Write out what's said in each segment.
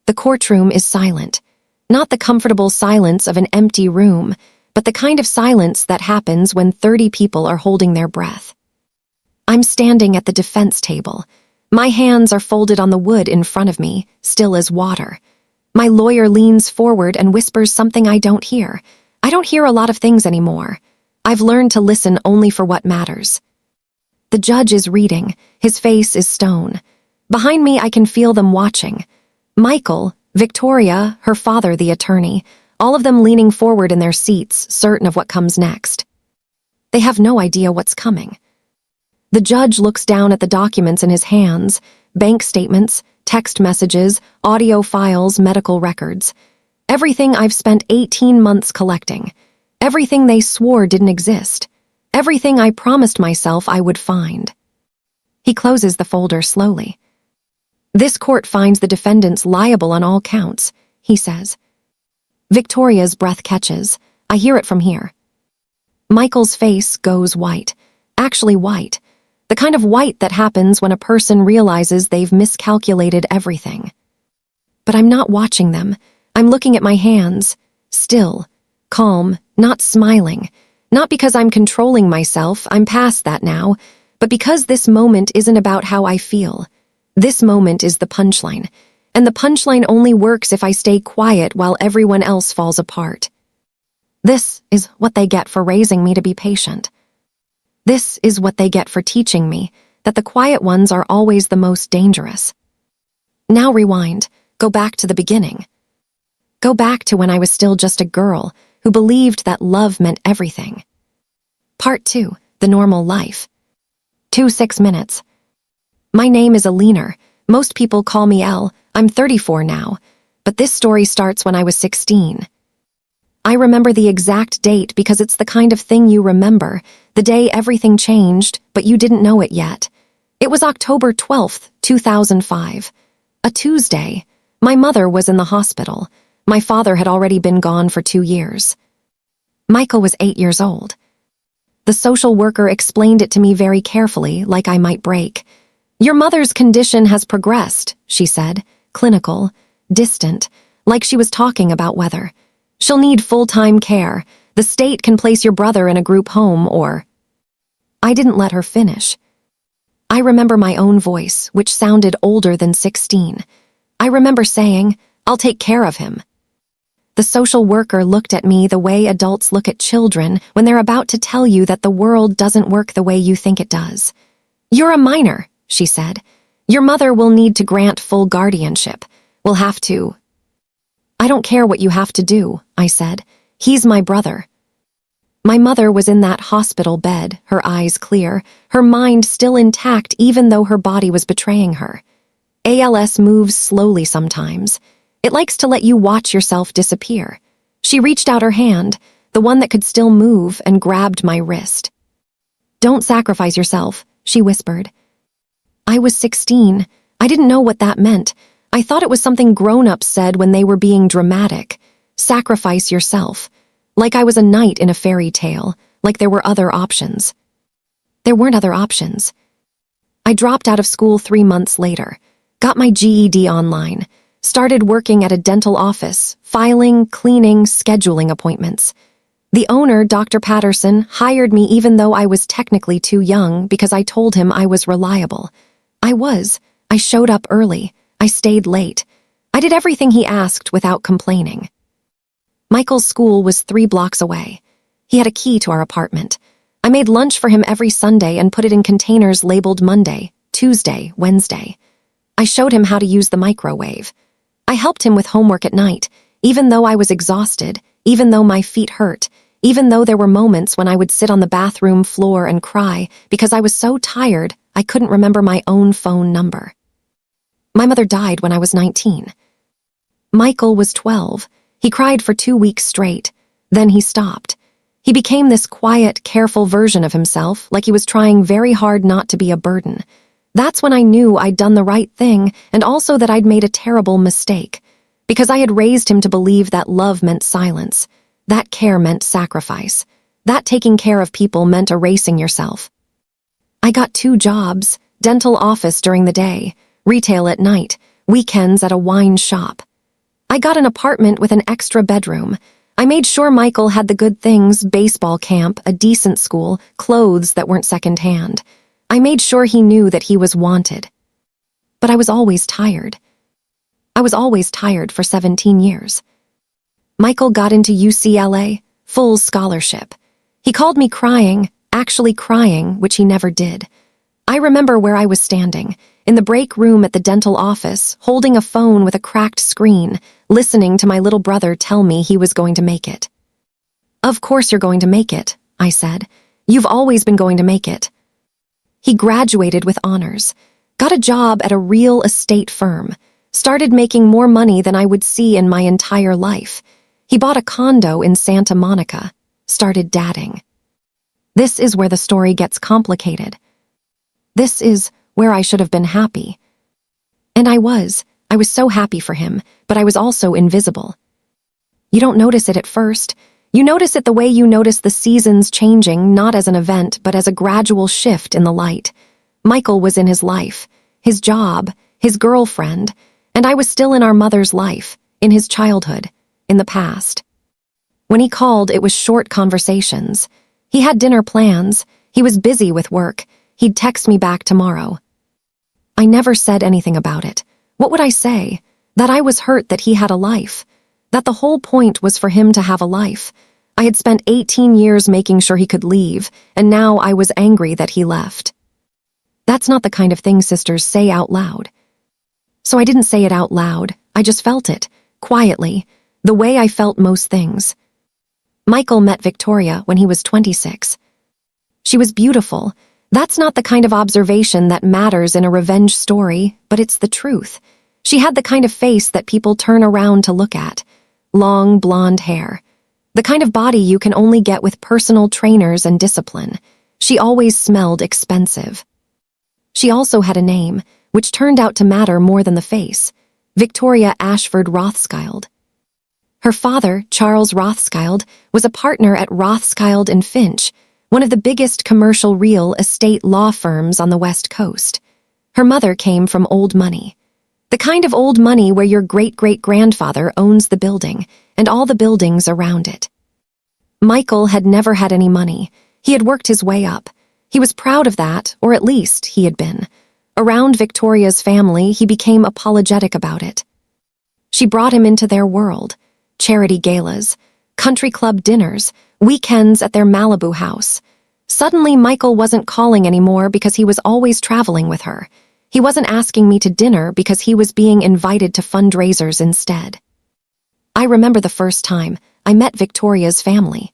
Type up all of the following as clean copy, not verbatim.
The courtroom is silent. Not the comfortable silence of an empty room, but the kind of silence that happens when 30 people are holding their breath. I'm standing at the defense table. My hands are folded on the wood in front of me, still as water. My lawyer leans forward and whispers something I don't hear. I don't hear a lot of things anymore. I've learned to listen only for what matters. The judge is reading. His face is stone. Behind me, I can feel them watching. Michael, Victoria, her father, the attorney, all of them leaning forward in their seats, certain of what comes next. They have no idea what's coming. The judge looks down at the documents in his hands, bank statements, text messages, audio files, medical records. Everything I've spent 18 months collecting. Everything they swore didn't exist. Everything I promised myself I would find. He closes the folder slowly. This court finds the defendants liable on all counts, he says. Victoria's breath catches. I hear it from here. Michael's face goes white. Actually white. The kind of white that happens when a person realizes they've miscalculated everything. But I'm not watching them. I'm looking at my hands. Still. Calm. Not smiling. Not because I'm controlling myself, I'm past that now, but because this moment isn't about how I feel. This moment is the punchline, and the punchline only works if I stay quiet while everyone else falls apart. This is what they get for raising me to be patient. This is what they get for teaching me that the quiet ones are always the most dangerous. Now rewind, go back to the beginning. Go back to when I was still just a girl who believed that love meant everything. Part 2, the normal life. 6 minutes. My name is Alina. Most people call me Elle. I'm 34 now, but this story starts when I was 16. I remember the exact date because it's the kind of thing you remember, the day everything changed, but you didn't know it yet. It was October 12th, 2005. A Tuesday. My mother was in the hospital. My father had already been gone for 2 years. Michael was 8 years old. The social worker explained it to me very carefully, like I might break. Your mother's condition has progressed, she said, clinical, distant, like she was talking about weather. She'll need full-time care. The state can place your brother in a group home or... I didn't let her finish. I remember my own voice, which sounded older than 16. I remember saying, I'll take care of him. The social worker looked at me the way adults look at children when they're about to tell you that the world doesn't work the way you think it does. You're a minor, she said. Your mother will need to grant full guardianship. We'll have to... I don't care what you have to do, I said. He's my brother. My mother was in that hospital bed, her eyes clear, her mind still intact even though her body was betraying her. ALS moves slowly sometimes. It likes to let you watch yourself disappear. She reached out her hand, the one that could still move, and grabbed my wrist. Don't sacrifice yourself, she whispered. I was 16. I didn't know what that meant. I thought it was something grown-ups said when they were being dramatic. Sacrifice yourself. Like I was a knight in a fairy tale, like there were other options. There weren't other options. I dropped out of school 3 months later, got my GED online, started working at a dental office, filing, cleaning, scheduling appointments. The owner, Dr. Patterson, hired me even though I was technically too young because I told him I was reliable. I was. I showed up early. I stayed late. I did everything he asked without complaining. Michael's school was 3 blocks away. He had a key to our apartment. I made lunch for him every Sunday and put it in containers labeled Monday, Tuesday, Wednesday. I showed him how to use the microwave. I helped him with homework at night, even though I was exhausted, even though my feet hurt, even though there were moments when I would sit on the bathroom floor and cry because I was so tired I couldn't remember my own phone number. My mother died when I was 19. Michael was 12. He cried for 2 weeks straight. Then he stopped. He became this quiet, careful version of himself, like he was trying very hard not to be a burden. That's when I knew I'd done the right thing and also that I'd made a terrible mistake, because I had raised him to believe that love meant silence, that care meant sacrifice, that taking care of people meant erasing yourself. I got 2 jobs, dental office during the day, retail at night, weekends at a wine shop. I got an apartment with an extra bedroom. I made sure Michael had the good things, baseball camp, a decent school, clothes that weren't secondhand. I made sure he knew that he was wanted. But I was always tired. I was always tired for 17 years. Michael got into UCLA, full scholarship. He called me crying, actually crying, which he never did. I remember where I was standing, in the break room at the dental office, holding a phone with a cracked screen, listening to my little brother tell me he was going to make it. "Of course you're going to make it," I said. "You've always been going to make it." He graduated with honors, got a job at a real estate firm, started making more money than I would see in my entire life. He bought a condo in Santa Monica, started dadding. This is where the story gets complicated. This is where I should have been happy. And I was so happy for him, but I was also invisible. You don't notice it at first. You notice it the way you notice the seasons changing, not as an event, but as a gradual shift in the light. Michael was in his life, his job, his girlfriend, and I was still in our mother's life, in his childhood, in the past. When he called, it was short conversations. He had dinner plans. He was busy with work. He'd text me back tomorrow. I never said anything about it. What would I say? That I was hurt that he had a life. That the whole point was for him to have a life. I had spent 18 years making sure he could leave, and now I was angry that he left. That's not the kind of thing sisters say out loud. So I didn't say it out loud. I just felt it, quietly, the way I felt most things. Michael met Victoria when he was 26. She was beautiful. That's not the kind of observation that matters in a revenge story, but it's the truth. She had the kind of face that people turn around to look at. Long, blonde hair. The kind of body you can only get with personal trainers and discipline. She always smelled expensive. She also had a name, which turned out to matter more than the face. Victoria Ashford Rothschild. Her father, Charles Rothschild, was a partner at Rothschild and Finch, one of the biggest commercial real estate law firms on the West Coast. Her mother came from old money. The kind of old money where your great-great-grandfather owns the building and all the buildings around it. Michael had never had any money. He had worked his way up. He was proud of that, or at least he had been. Around Victoria's family, he became apologetic about it. She brought him into their world. Charity galas, country club dinners, weekends at their Malibu house. Suddenly, Michael wasn't calling anymore because he was always traveling with her. He wasn't asking me to dinner because he was being invited to fundraisers instead. I remember the first time I met Victoria's family.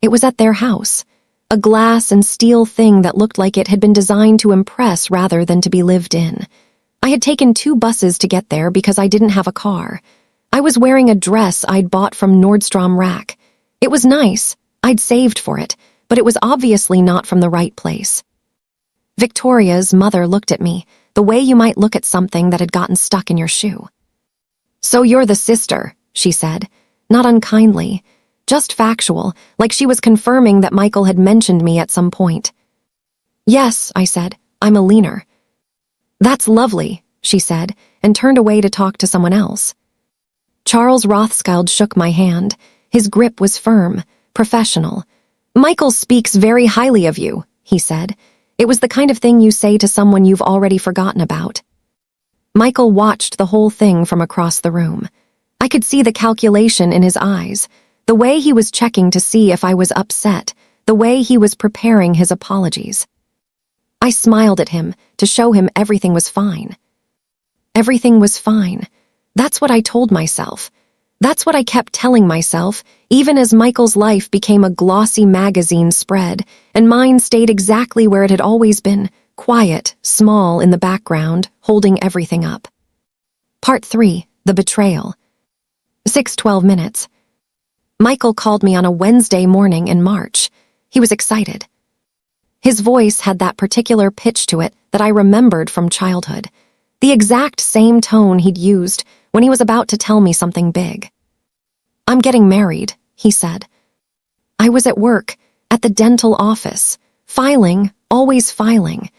It was at their house, a glass and steel thing that looked like it had been designed to impress rather than to be lived in. I had taken 2 buses to get there because I didn't have a car. I was wearing a dress I'd bought from Nordstrom Rack. It was nice. I'd saved for it, but it was obviously not from the right place. Victoria's mother looked at me, the way you might look at something that had gotten stuck in your shoe. "So you're the sister," she said, not unkindly, just factual, like she was confirming that Michael had mentioned me at some point. "Yes," I said, "I'm a leaner." "That's lovely," she said, and turned away to talk to someone else. Charles Rothschild shook my hand. His grip was firm, professional. "Michael speaks very highly of you," he said. It was the kind of thing you say to someone you've already forgotten about. Michael watched the whole thing from across the room. I could see the calculation in his eyes, the way he was checking to see if I was upset, the way he was preparing his apologies. I smiled at him to show him everything was fine. Everything was fine. That's what I told myself. That's what I kept telling myself, even as Michael's life became a glossy magazine spread, and mine stayed exactly where it had always been, quiet, small in the background, holding everything up. Part 3, The Betrayal. 6:12 minutes. Michael called me on a Wednesday morning in March. He was excited. His voice had that particular pitch to it that I remembered from childhood, the exact same tone he'd used when he was about to tell me something big. "I'm getting married," he said. I was at work, at the dental office, Filing, always filing.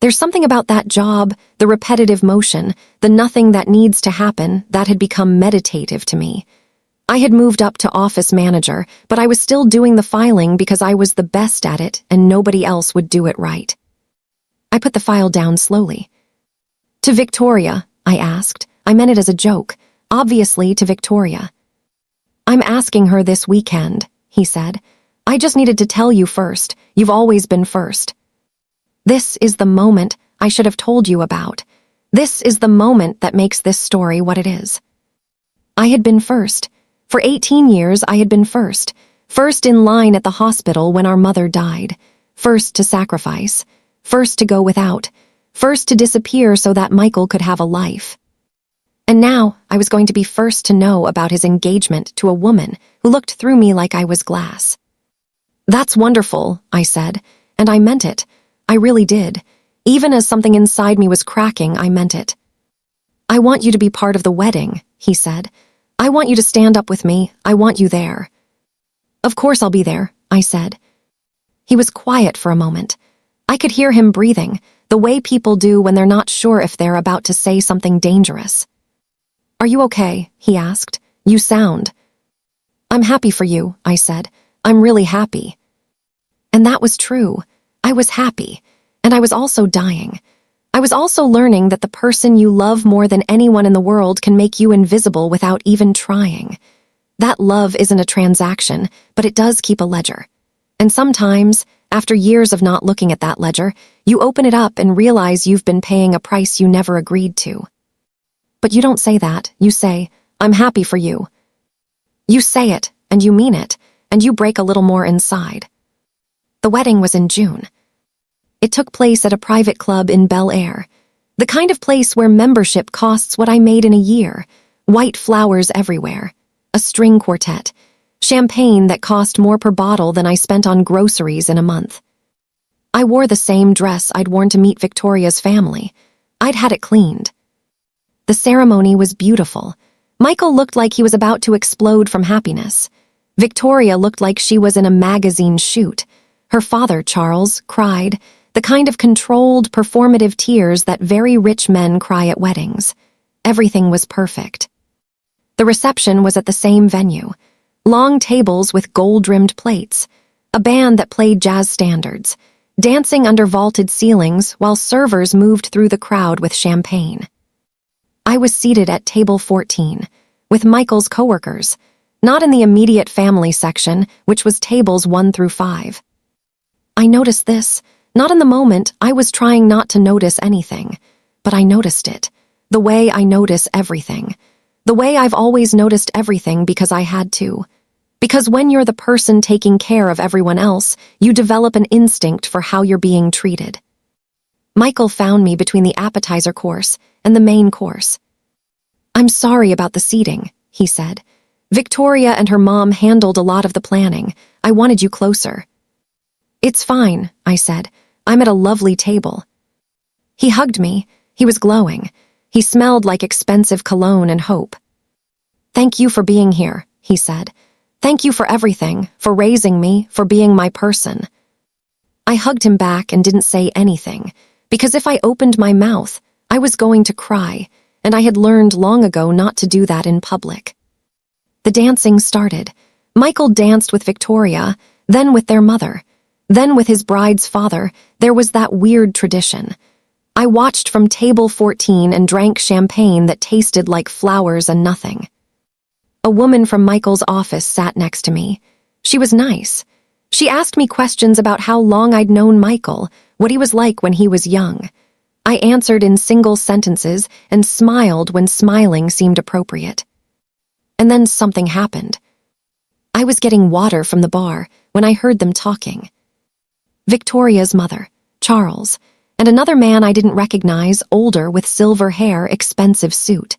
There's something about that job, the repetitive motion, the nothing that needs to happen, that had become meditative to me. I had moved up to office manager, but I was still doing the filing because I was the best at it and nobody else would do it right. I put the file down slowly. To Victoria, I asked. I meant it as a joke, obviously to Victoria. I'm asking her this weekend, he said. I just needed to tell you first. You've always been first. This is the moment I should have told you about. This is the moment that makes this story what it is. I had been first. For 18 years, I had been first. First in line at the hospital when our mother died. First to sacrifice. First to go without. First to disappear so that Michael could have a life. And now I was going to be first to know about his engagement to a woman who looked through me like I was glass. That's wonderful, I said, and I meant it. I really did. Even as something inside me was cracking, I meant it. I want you to be part of the wedding, he said. I want you to stand up with me. I want you there. Of course I'll be there, I said. He was quiet for a moment. I could hear him breathing, the way people do when they're not sure if they're about to say something dangerous. Are you okay? He asked. You sound. I'm happy for you, I said. I'm really happy. And that was true. I was happy. And I was also dying. I was also learning that the person you love more than anyone in the world can make you invisible without even trying. That love isn't a transaction, but it does keep a ledger. And sometimes, after years of not looking at that ledger, you open it up and realize you've been paying a price you never agreed to. But you don't say that. You say, I'm happy for you. You say it, and you mean it, and you break a little more inside. The wedding was in June. It took place at a private club in Bel Air, the kind of place where membership costs what I made in a year, white flowers everywhere, a string quartet, champagne that cost more per bottle than I spent on groceries in a month. I wore the same dress I'd worn to meet Victoria's family. I'd had it cleaned. The ceremony was beautiful. Michael looked like he was about to explode from happiness. Victoria looked like she was in a magazine shoot. Her father, Charles, cried, the kind of controlled, performative tears that very rich men cry at weddings. Everything was perfect. The reception was at the same venue. Long tables with gold-rimmed plates. A band that played jazz standards. Dancing under vaulted ceilings while servers moved through the crowd with champagne. I was seated at table 14, with Michael's coworkers, not in the immediate family section, which was tables 1 through 5. I noticed this. Not in the moment, I was trying not to notice anything, but I noticed it, the way I notice everything, the way I've always noticed everything because I had to. Because when you're the person taking care of everyone else, you develop an instinct for how you're being treated. Michael found me between the appetizer course and the main course. I'm sorry about the seating, he said. Victoria and her mom handled a lot of the planning. I wanted you closer. It's fine, I said. I'm at a lovely table. He hugged me. He was glowing. He smelled like expensive cologne and hope. Thank you for being here, he said. Thank you for everything, for raising me, for being my person. I hugged him back and didn't say anything, because if I opened my mouth, I was going to cry, and I had learned long ago not to do that in public. The dancing started. Michael danced with Victoria, then with their mother. Then with his bride's father, there was that weird tradition. I watched from table 14 and drank champagne that tasted like flowers and nothing. A woman from Michael's office sat next to me. She was nice. She asked me questions about how long I'd known Michael, what he was like when he was young. I answered in single sentences and smiled when smiling seemed appropriate. And then something happened. I was getting water from the bar when I heard them talking. Victoria's mother, Charles, and another man I didn't recognize, older with silver hair, expensive suit.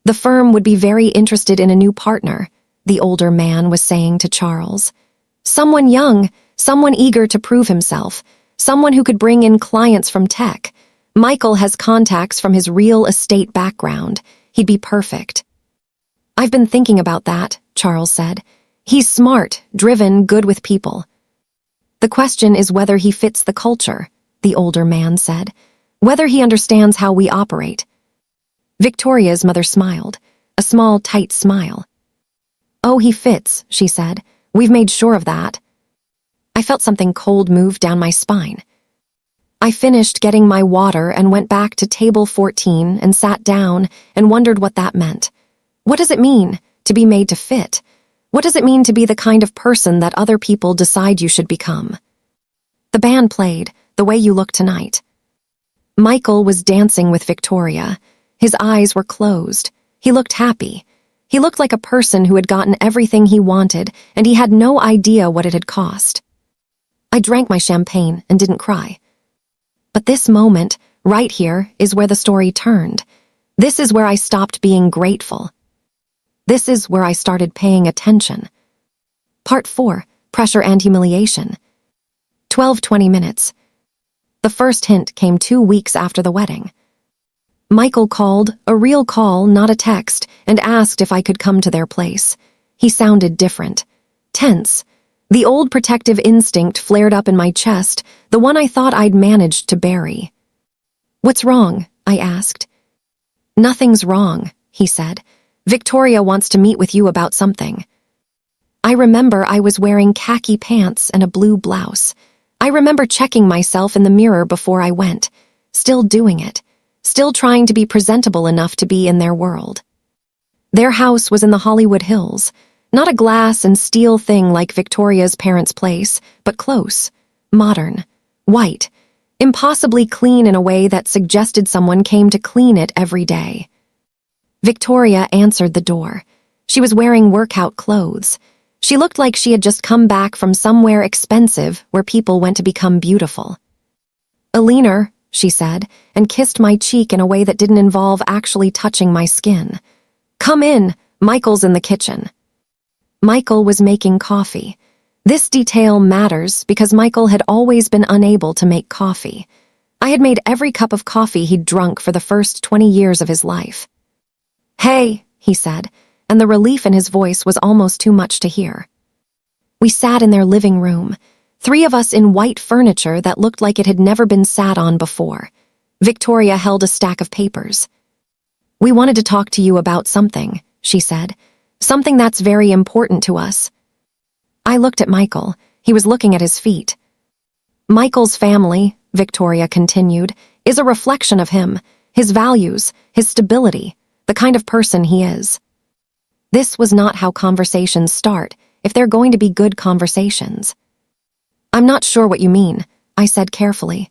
The firm would be very interested in a new partner, the older man was saying to Charles. Someone young, someone eager to prove himself, someone who could bring in clients from tech. Michael has contacts from his real estate background. He'd be perfect. I've been thinking about that, Charles said. He's smart, driven, good with people. The question is whether he fits the culture, the older man said. Whether he understands how we operate. Victoria's mother smiled, a small, tight smile. Oh, he fits, she said. We've made sure of that. I felt something cold move down my spine. I finished getting my water and went back to table 14 and sat down and wondered what that meant. What does it mean, to be made to fit? What does it mean to be the kind of person that other people decide you should become? The band played, The Way You Look Tonight. Michael was dancing with Victoria. His eyes were closed. He looked happy. He looked like a person who had gotten everything he wanted, and he had no idea what it had cost. I drank my champagne and didn't cry. But this moment, right here, is where the story turned. This is where I stopped being grateful. This is where I started paying attention. Part 4, Pressure and Humiliation. 12:20 minutes. The first hint came 2 weeks after the wedding. Michael called, a real call, not a text, and asked if I could come to their place. He sounded different. Tense. The old protective instinct flared up in my chest, the one I thought I'd managed to bury. What's wrong? I asked. Nothing's wrong, he said. Victoria wants to meet with you about something. I remember I was wearing khaki pants and a blue blouse. I remember checking myself in the mirror before I went, still doing it, still trying to be presentable enough to be in their world. Their house was in the Hollywood Hills, not a glass and steel thing like Victoria's parents' place, but close, modern, white, impossibly clean in a way that suggested someone came to clean it every day. Victoria answered the door. She was wearing workout clothes. She looked like she had just come back from somewhere expensive where people went to become beautiful. "Alina," she said, and kissed my cheek in a way that didn't involve actually touching my skin. "Come in, Michael's in the kitchen." Michael was making coffee. This detail matters because Michael had always been unable to make coffee. I had made every cup of coffee he'd drunk for the first 20 years of his life. "Hey," he said, and the relief in his voice was almost too much to hear. We sat in their living room, 3 of us in white furniture that looked like it had never been sat on before. Victoria held a stack of papers. "We wanted to talk to you about something," she said. "Something that's very important to us." I looked at Michael. He was looking at his feet. "Michael's family," Victoria continued, "is a reflection of him, his values, his stability, the kind of person he is." This was not how conversations start, if they're going to be good conversations. "I'm not sure what you mean," I said carefully.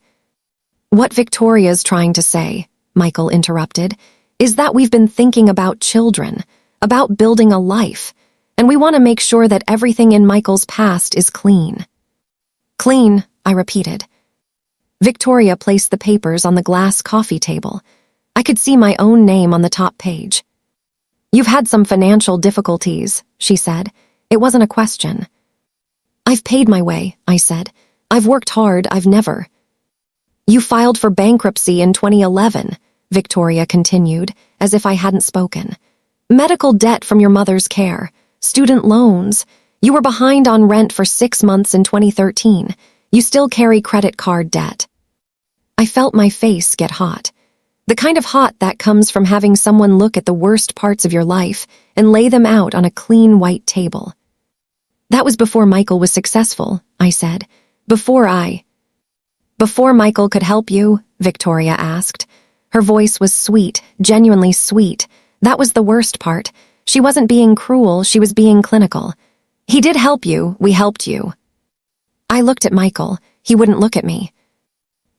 "What Victoria's trying to say," Michael interrupted, "is that we've been thinking about children, about building a life, and we want to make sure that everything in Michael's past is clean." "Clean," I repeated. Victoria placed the papers on the glass coffee table. I could see my own name on the top page. "You've had some financial difficulties," she said. It wasn't a question. "I've paid my way," I said. "I've worked hard, I've never." "You filed for bankruptcy in 2011, Victoria continued, as if I hadn't spoken. "Medical debt from your mother's care, student loans. You were behind on rent for 6 months in 2013. You still carry credit card debt." I felt my face get hot. The kind of hot that comes from having someone look at the worst parts of your life and lay them out on a clean white table. "That was before Michael was successful," I said. Before Michael could help you?" Victoria asked. Her voice was sweet, genuinely sweet. That was the worst part. She wasn't being cruel, she was being clinical. "He did help you, we helped you." I looked at Michael. He wouldn't look at me.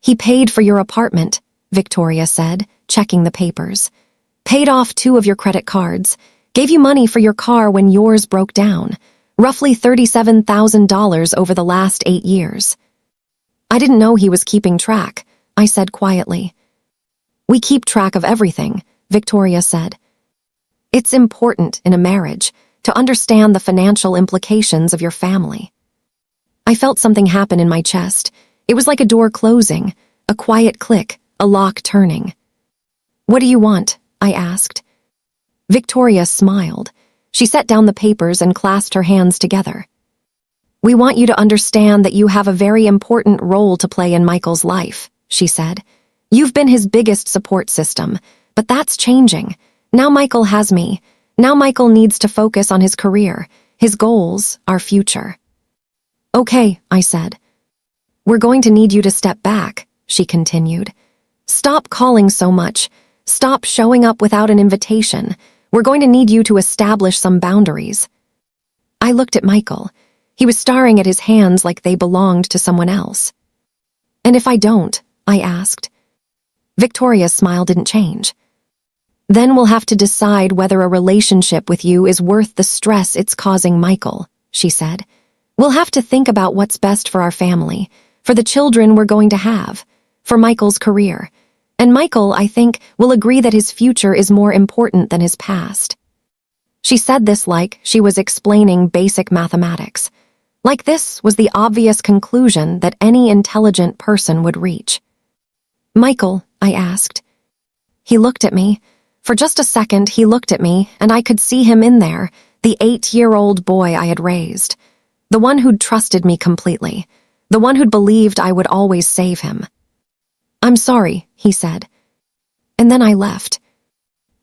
"He paid for your apartment," Victoria said, checking the papers. "Paid off 2 of your credit cards. Gave you money for your car when yours broke down. Roughly $37,000 over the last 8 years. "I didn't know he was keeping track," I said quietly. "We keep track of everything," Victoria said. "It's important in a marriage to understand the financial implications of your family." I felt something happen in my chest. It was like a door closing, a quiet click, a lock turning. "What do you want?" I asked. Victoria smiled. She set down the papers and clasped her hands together. "We want you to understand that you have a very important role to play in Michael's life," she said. "You've been his biggest support system, but that's changing. Now Michael has me. Now Michael needs to focus on his career, his goals, our future." "Okay," I said. "We're going to need you to step back," she continued. "Stop calling so much. Stop showing up without an invitation. We're going to need you to establish some boundaries." I looked at Michael. He was staring at his hands like they belonged to someone else. "And if I don't?" I asked. Victoria's smile didn't change. "Then we'll have to decide whether a relationship with you is worth the stress it's causing Michael," she said. "We'll have to think about what's best for our family, for the children we're going to have, for Michael's career. And Michael, I think, will agree that his future is more important than his past." She said this like she was explaining basic mathematics. Like this was the obvious conclusion that any intelligent person would reach. "Michael," I asked. He looked at me. For just a second, he looked at me, and I could see him in there, the 8-year-old boy I had raised. The one who'd trusted me completely. The one who'd believed I would always save him. "I'm sorry," he said. And then I left.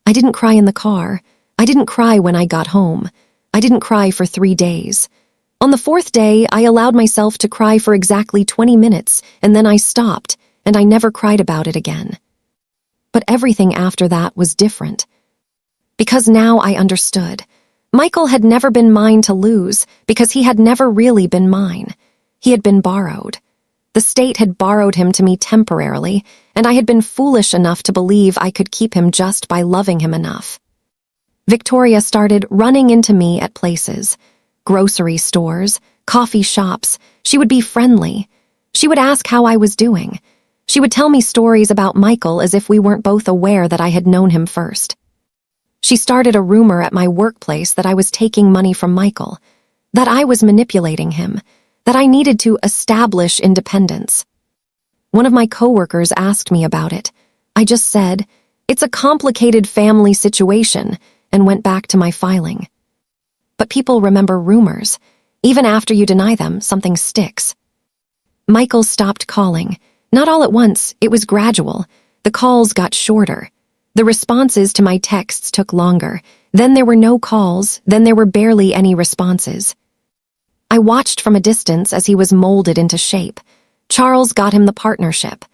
I didn't cry in the car. I didn't cry when I got home. I didn't cry for 3 days. On the 4th day, I allowed myself to cry for exactly 20 minutes, and then I stopped, and I never cried about it again. But everything after that was different. Because now I understood. Michael had never been mine to lose, because he had never really been mine. He had been borrowed. The state had borrowed him to me temporarily, and I had been foolish enough to believe I could keep him just by loving him enough. Victoria started running into me at places. Grocery stores, coffee shops. She would be friendly. She would ask how I was doing. She would tell me stories about Michael as if we weren't both aware that I had known him first. She started a rumor at my workplace that I was taking money from Michael, that I was manipulating him, that I needed to establish independence. One of my coworkers asked me about it. I just said, "It's a complicated family situation," and went back to my filing. But people remember rumors. Even after you deny them, something sticks. Michael stopped calling. Not all at once, it was gradual. The calls got shorter. The responses to my texts took longer. Then there were no calls, then there were barely any responses. I watched from a distance as he was molded into shape. Charles got him the partnership.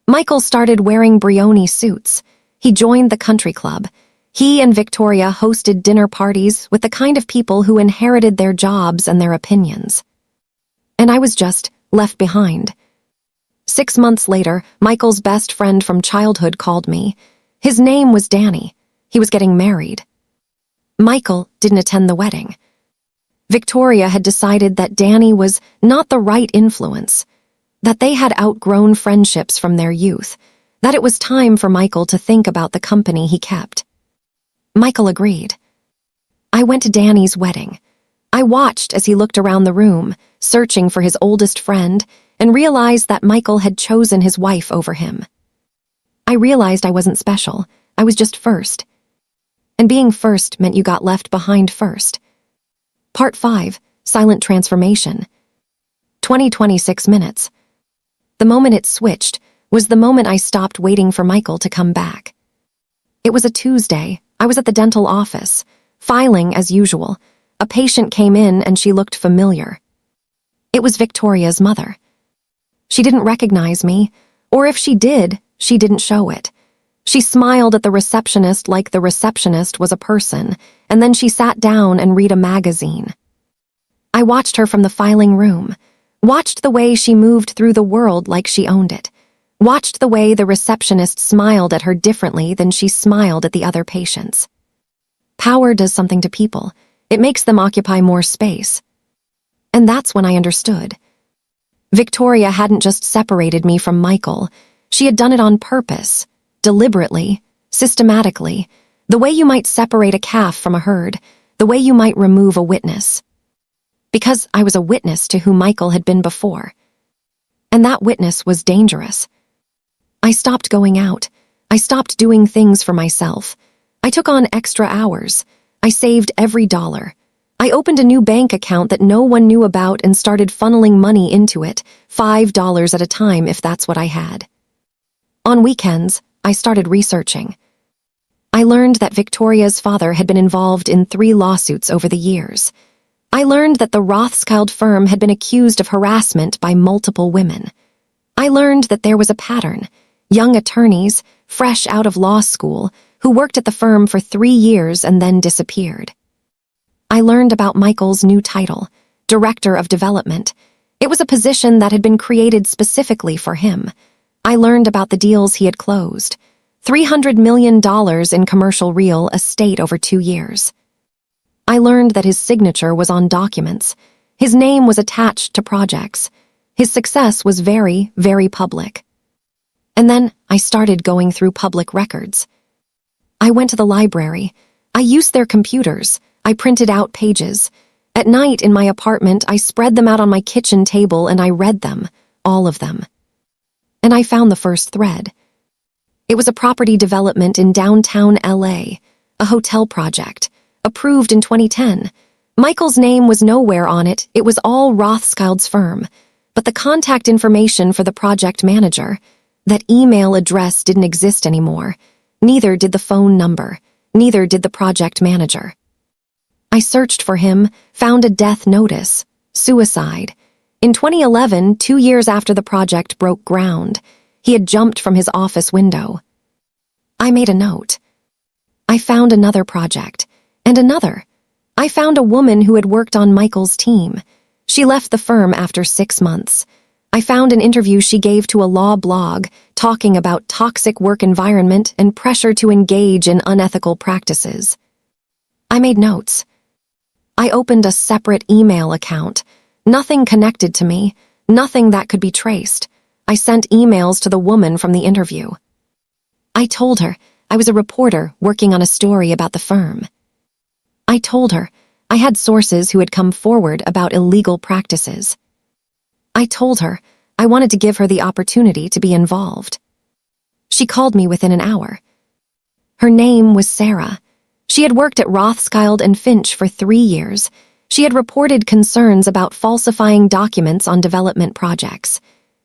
Michael started wearing Brioni suits. He joined the country club. He and Victoria hosted dinner parties with the kind of people who inherited their jobs and their opinions. And I was just left behind. 6 months later, Michael's best friend from childhood called me. His name was Danny. He was getting married. Michael didn't attend the wedding. Victoria had decided that Danny was not the right influence, that they had outgrown friendships from their youth, that it was time for Michael to think about the company he kept. Michael agreed. I went to Danny's wedding. I watched as he looked around the room, searching for his oldest friend, and realized that Michael had chosen his wife over him. I realized I wasn't special. I was just first. And being first meant you got left behind first. Part 5, Silent Transformation. 26 minutes. The moment it switched was the moment I stopped waiting for Michael to come back. It was a Tuesday. I was at the dental office, filing as usual. A patient came in and she looked familiar. It was Victoria's mother. She didn't recognize me, or if she did, she didn't show it. She smiled at the receptionist like the receptionist was a person, and then she sat down and read a magazine. I watched her from the filing room, watched the way she moved through the world like she owned it, watched the way the receptionist smiled at her differently than she smiled at the other patients. Power does something to people. It makes them occupy more space. And that's when I understood. Victoria hadn't just separated me from Michael. She had done it on purpose, deliberately, systematically, the way you might separate a calf from a herd, the way you might remove a witness. Because I was a witness to who Michael had been before. And that witness was dangerous. I stopped going out. I stopped doing things for myself. I took on extra hours. I saved every dollar. I opened a new bank account that no one knew about and started funneling money into it, $5 at a time if that's what I had. On weekends, I started researching. I learned that Victoria's father had been involved in 3 lawsuits over the years. I learned that the Rothschild firm had been accused of harassment by multiple women. I learned that there was a pattern: young attorneys, fresh out of law school, who worked at the firm for 3 years and then disappeared. I learned about Michael's new title, Director of Development. It was a position that had been created specifically for him. I learned about the deals he had closed: $300 million in commercial real estate over 2 years. I learned that his signature was on documents. His name was attached to projects. His success was very, very public. And then I started going through public records. I went to the library. I used their computers. I printed out pages. At night in my apartment, I spread them out on my kitchen table and I read them, all of them. And I found the first thread. It was a property development in downtown LA, a hotel project, approved in 2010. Michael's name was nowhere on it. It was all Rothschild's firm. But the contact information for the project manager, that email address, didn't exist anymore. Neither did the phone number. Neither did the project manager. I searched for him, found a death notice: suicide. In 2011, 2 years after the project broke ground, he had jumped from his office window. I made a note. I found another project, and another. I found a woman who had worked on Michael's team. She left the firm after 6 months. I found an interview she gave to a law blog talking about toxic work environment and pressure to engage in unethical practices. I made notes. I opened a separate email account. Nothing connected to me, nothing that could be traced. I sent emails to the woman from the interview. I told her I was a reporter working on a story about the firm. I told her I had sources who had come forward about illegal practices. I told her I wanted to give her the opportunity to be involved. She called me within an hour. Her name was Sarah. She had worked at Rothschild and Finch for 3 years. She had reported concerns about falsifying documents on development projects.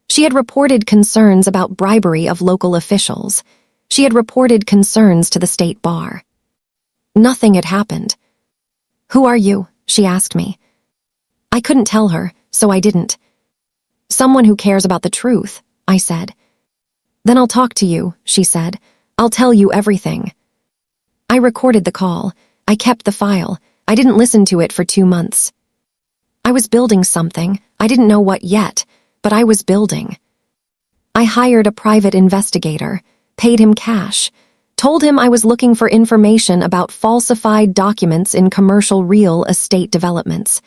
She had reported concerns about bribery of local officials. She had reported concerns to the state bar. Nothing had happened. "Who are you?" she asked me. I couldn't tell her, so I didn't. "Someone who cares about the truth," I said. "Then I'll talk to you," she said. "I'll tell you everything." I recorded the call. I kept the file. I didn't listen to it for 2 months. I was building something. I didn't know what yet, but I was building. I hired a private investigator, paid him cash, told him I was looking for information about falsified documents in commercial real estate developments.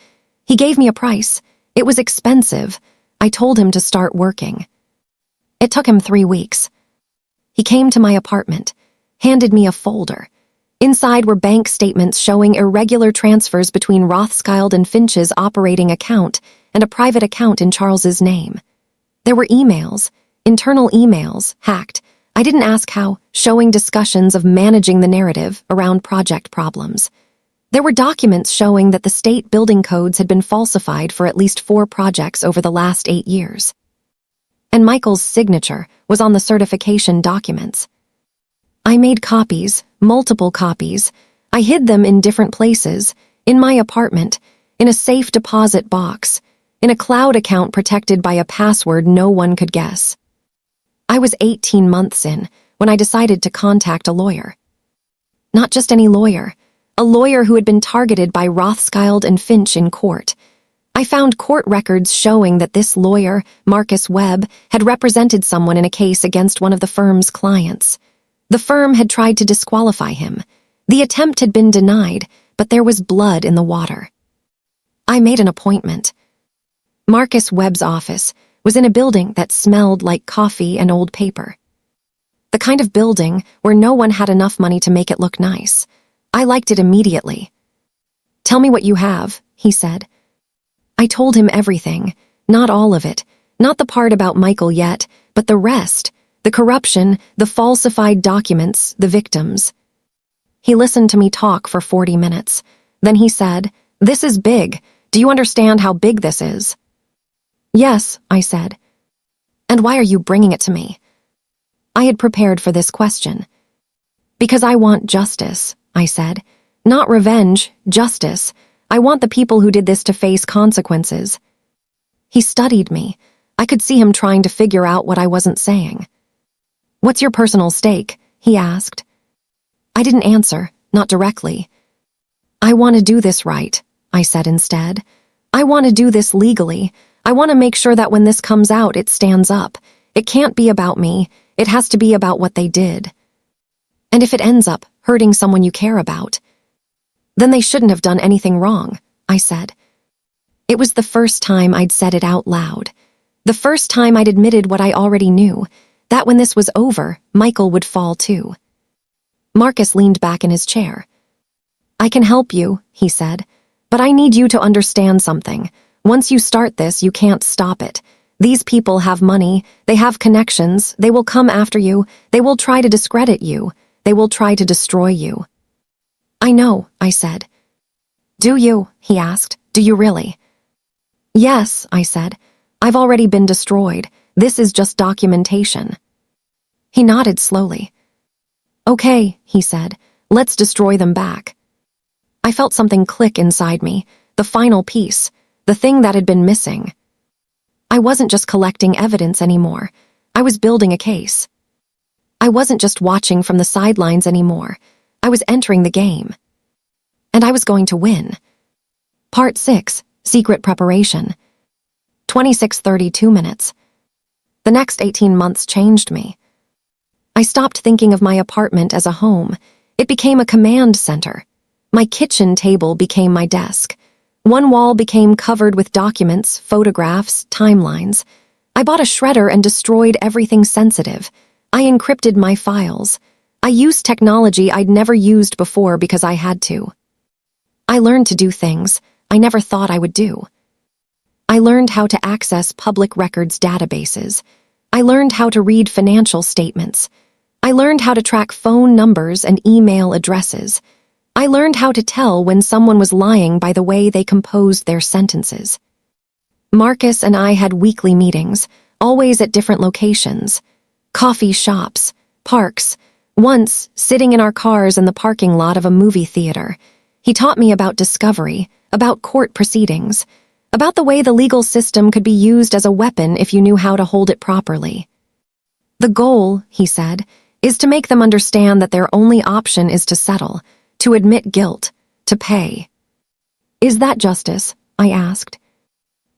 He gave me a price. It was expensive. I told him to start working. It took him 3 weeks. He came to my apartment, handed me a folder. Inside were bank statements showing irregular transfers between Rothschild and Finch's operating account and a private account in Charles's name. There were emails, internal emails, hacked. I didn't ask how, showing discussions of managing the narrative around project problems. There were documents showing that the state building codes had been falsified for at least 4 projects over the last 8 years. And Michael's signature was on the certification documents. I made copies, multiple copies. I hid them in different places, in my apartment, in a safe deposit box, in a cloud account protected by a password no one could guess. I was 18 months in when I decided to contact a lawyer. Not just any lawyer, a lawyer who had been targeted by Rothschild and Finch in court. I found court records showing that this lawyer, Marcus Webb, had represented someone in a case against one of the firm's clients. The firm had tried to disqualify him. The attempt had been denied, but there was blood in the water. I made an appointment. Marcus Webb's office was in a building that smelled like coffee and old paper. The kind of building where no one had enough money to make it look nice. I liked it immediately. "Tell me what you have," he said. I told him everything, not all of it, not the part about Michael yet, but the rest. The corruption, the falsified documents, the victims. He listened to me talk for 40 minutes. Then he said, This is big. Do you understand how big this is? Yes, I said. And why are you bringing it to me? I had prepared for this question. Because I want justice, I said. Not revenge, justice. I want the people who did this to face consequences. He studied me. I could see him trying to figure out what I wasn't saying. What's your personal stake? He asked. I didn't answer, not directly. I want to do this right, I said instead. I want to do this legally. I want to make sure that when this comes out, it stands up. It can't be about me. It has to be about what they did. And if it ends up hurting someone you care about, then they shouldn't have done anything wrong, I said. It was the first time I'd said it out loud. The first time I'd admitted what I already knew, that when this was over, Michael would fall too. Marcus leaned back in his chair. I can help you, he said, but I need you to understand something. Once you start this, you can't stop it. These people have money, they have connections, they will come after you, they will try to discredit you, they will try to destroy you. I know, I said. Do you? He asked. Do you really? Yes, I said. I've already been destroyed. This is just documentation. He nodded slowly. Okay, he said. Let's destroy them back. I felt something click inside me, the final piece, the thing that had been missing. I wasn't just collecting evidence anymore. I was building a case. I wasn't just watching from the sidelines anymore. I was entering the game. And I was going to win. Part 6, Secret Preparation. 26:32 minutes. The next 18 months changed me. I stopped thinking of my apartment as a home. It became a command center. My kitchen table became my desk. One wall became covered with documents, photographs, timelines. I bought a shredder and destroyed everything sensitive. I encrypted my files. I used technology I'd never used before because I had to. I learned to do things I never thought I would do. I learned how to access public records databases. I learned how to read financial statements. I learned how to track phone numbers and email addresses. I learned how to tell when someone was lying by the way they composed their sentences. Marcus and I had weekly meetings, always at different locations. Coffee shops, parks, once sitting in our cars in the parking lot of a movie theater. He taught me about discovery, about court proceedings, about the way the legal system could be used as a weapon if you knew how to hold it properly. The goal, he said, is to make them understand that their only option is to settle, to admit guilt, to pay. Is that justice? I asked.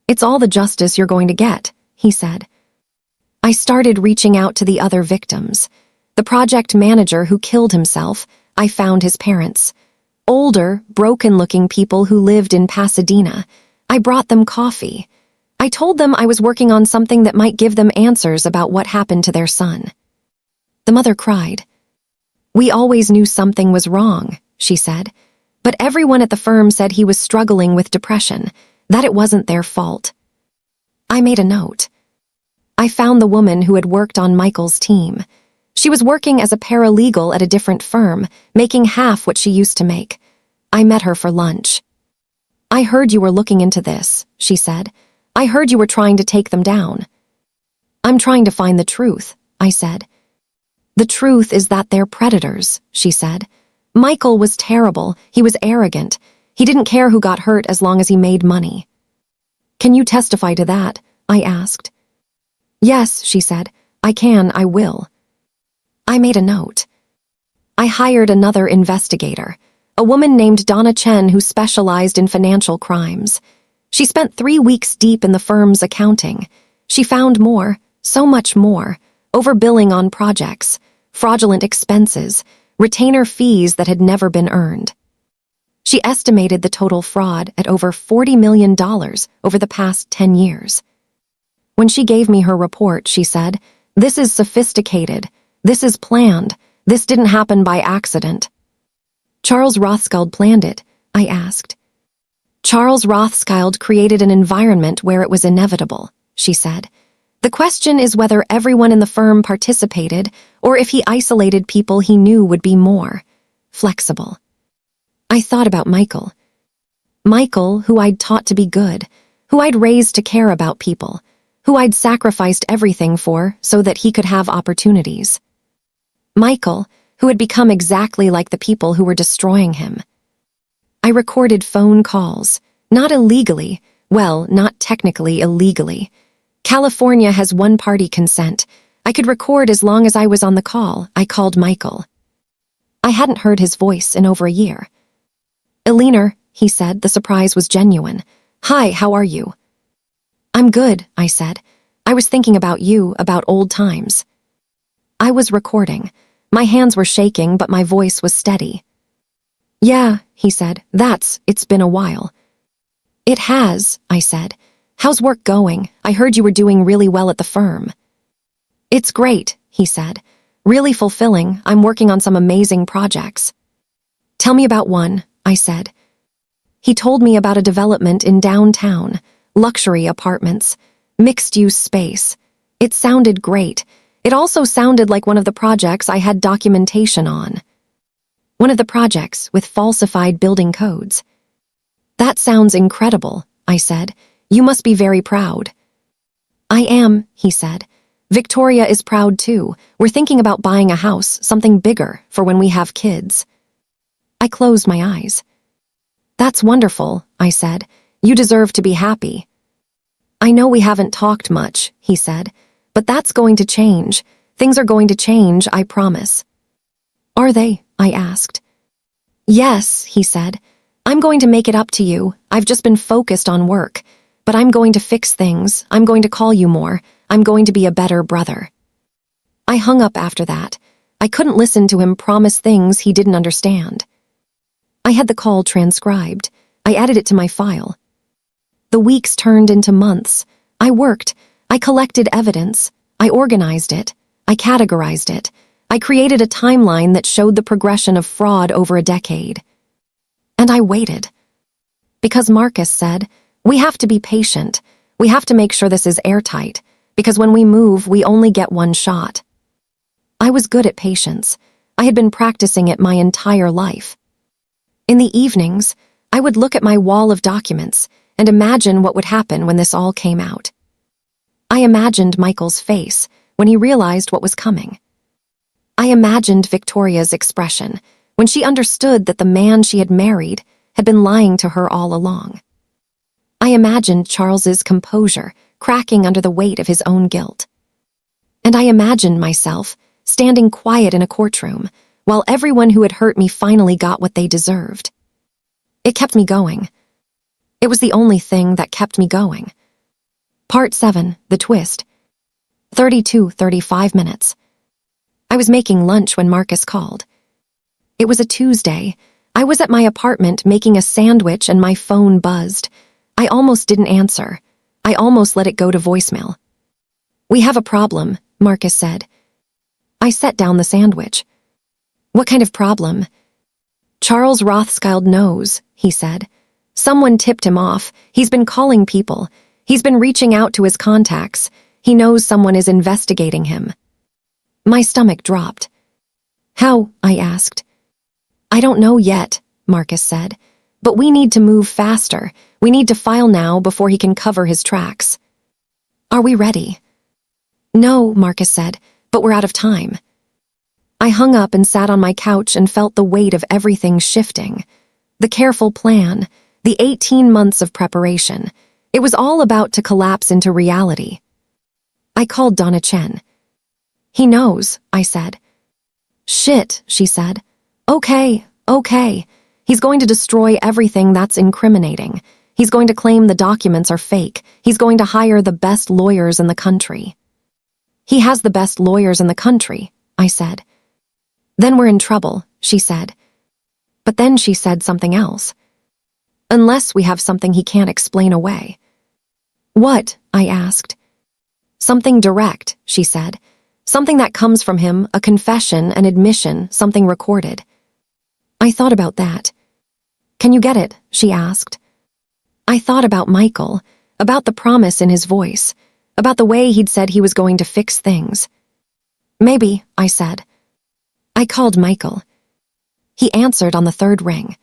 It's all the justice you're going to get, he said. I started reaching out to the other victims. The project manager who killed himself, I found his parents. Older, broken-looking people who lived in Pasadena. I brought them coffee. I told them I was working on something that might give them answers about what happened to their son. The mother cried. We always knew something was wrong, she said, but everyone at the firm said he was struggling with depression, that it wasn't their fault. I made a note. I found the woman who had worked on Michael's team. She was working as a paralegal at a different firm, making half what she used to make. I met her for lunch. I heard you were looking into this, she said. I heard you were trying to take them down. I'm trying to find the truth, I said. The truth is that they're predators, she said. Michael was terrible. He was arrogant. He didn't care who got hurt as long as he made money. Can you testify to that? I asked. Yes, she said. I can, I will. I made a note. I hired another investigator, a woman named Donna Chen who specialized in financial crimes. She spent 3 weeks deep in the firm's accounting. She found more, so much more, overbilling on projects, fraudulent expenses, retainer fees that had never been earned. She estimated the total fraud at over $40 million over the past 10 years. When she gave me her report, she said, "This is sophisticated. This is planned. This didn't happen by accident." Charles Rothschild planned it, I asked. Charles Rothschild created an environment where it was inevitable, she said. The question is whether everyone in the firm participated or if he isolated people he knew would be more flexible. I thought about Michael. Michael, who I'd taught to be good, who I'd raised to care about people, who I'd sacrificed everything for so that he could have opportunities. Michael, who had become exactly like the people who were destroying him. I recorded phone calls, not illegally, well, not technically illegally. California has one-party consent. I could record as long as I was on the call. I called Michael. I hadn't heard his voice in over a year. "Eleanor," he said, the surprise was genuine. "Hi, how are you?" "I'm good," I said. "I was thinking about you, about old times." I was recording. My hands were shaking, but my voice was steady. "Yeah," he said, it's been a while." "It has," I said. "How's work going? I heard you were doing really well at the firm." "It's great," he said. "Really fulfilling. I'm working on some amazing projects." "Tell me about one," I said. He told me about a development in downtown, luxury apartments, mixed-use space. It sounded great. It also sounded like one of the projects I had documentation on. One of the projects with falsified building codes. "That sounds incredible," I said. "You must be very proud." "I am," he said. "Victoria is proud too. We're thinking about buying a house, something bigger, for when we have kids." I closed my eyes. "That's wonderful," I said. "You deserve to be happy." "I know we haven't talked much," he said, "but that's going to change. Things are going to change, I promise." "Are they?" I asked. "Yes," he said. "I'm going to make it up to you. I've just been focused on work. But I'm going to fix things. I'm going to call you more. I'm going to be a better brother." I hung up after that. I couldn't listen to him promise things he didn't understand. I had the call transcribed. I added it to my file. The weeks turned into months. I worked. I collected evidence. I organized it. I categorized it. I created a timeline that showed the progression of fraud over a decade. And I waited. Because Marcus said, "We have to be patient. We have to make sure this is airtight, because when we move, we only get one shot." I was good at patience. I had been practicing it my entire life. In the evenings, I would look at my wall of documents and imagine what would happen when this all came out. I imagined Michael's face when he realized what was coming. I imagined Victoria's expression when she understood that the man she had married had been lying to her all along. I imagined Charles's composure cracking under the weight of his own guilt. And I imagined myself standing quiet in a courtroom while everyone who had hurt me finally got what they deserved. It kept me going. It was the only thing that kept me going. Part 7, The Twist. 35 minutes. I was making lunch when Marcus called. It was a Tuesday. I was at my apartment making a sandwich and my phone buzzed. I almost didn't answer. I almost let it go to voicemail. "We have a problem," Marcus said. I set down the sandwich. "What kind of problem?" "Charles Rothschild knows," he said. "Someone tipped him off. He's been calling people. He's been reaching out to his contacts. He knows someone is investigating him." My stomach dropped. "How?" I asked. "I don't know yet," Marcus said. "But we need to move faster. We need to file now before he can cover his tracks." "Are we ready?" "No," Marcus said, "but we're out of time." I hung up and sat on my couch and felt the weight of everything shifting. The careful plan, the 18 months of preparation. It was all about to collapse into reality. I called Donna Chen. "He knows," I said. "Shit," she said. Okay. He's going to destroy everything that's incriminating. He's going to claim the documents are fake. He's going to hire the best lawyers in the country." "He has the best lawyers in the country," I said. "Then we're in trouble," she said. But then she said something else. "Unless we have something he can't explain away." "What?" I asked. "Something direct," she said. "Something that comes from him, a confession, an admission, something recorded." I thought about that. "Can you get it?" she asked. I thought about Michael, about the promise in his voice, about the way he'd said he was going to fix things. "Maybe," I said. I called Michael. He answered on the third ring.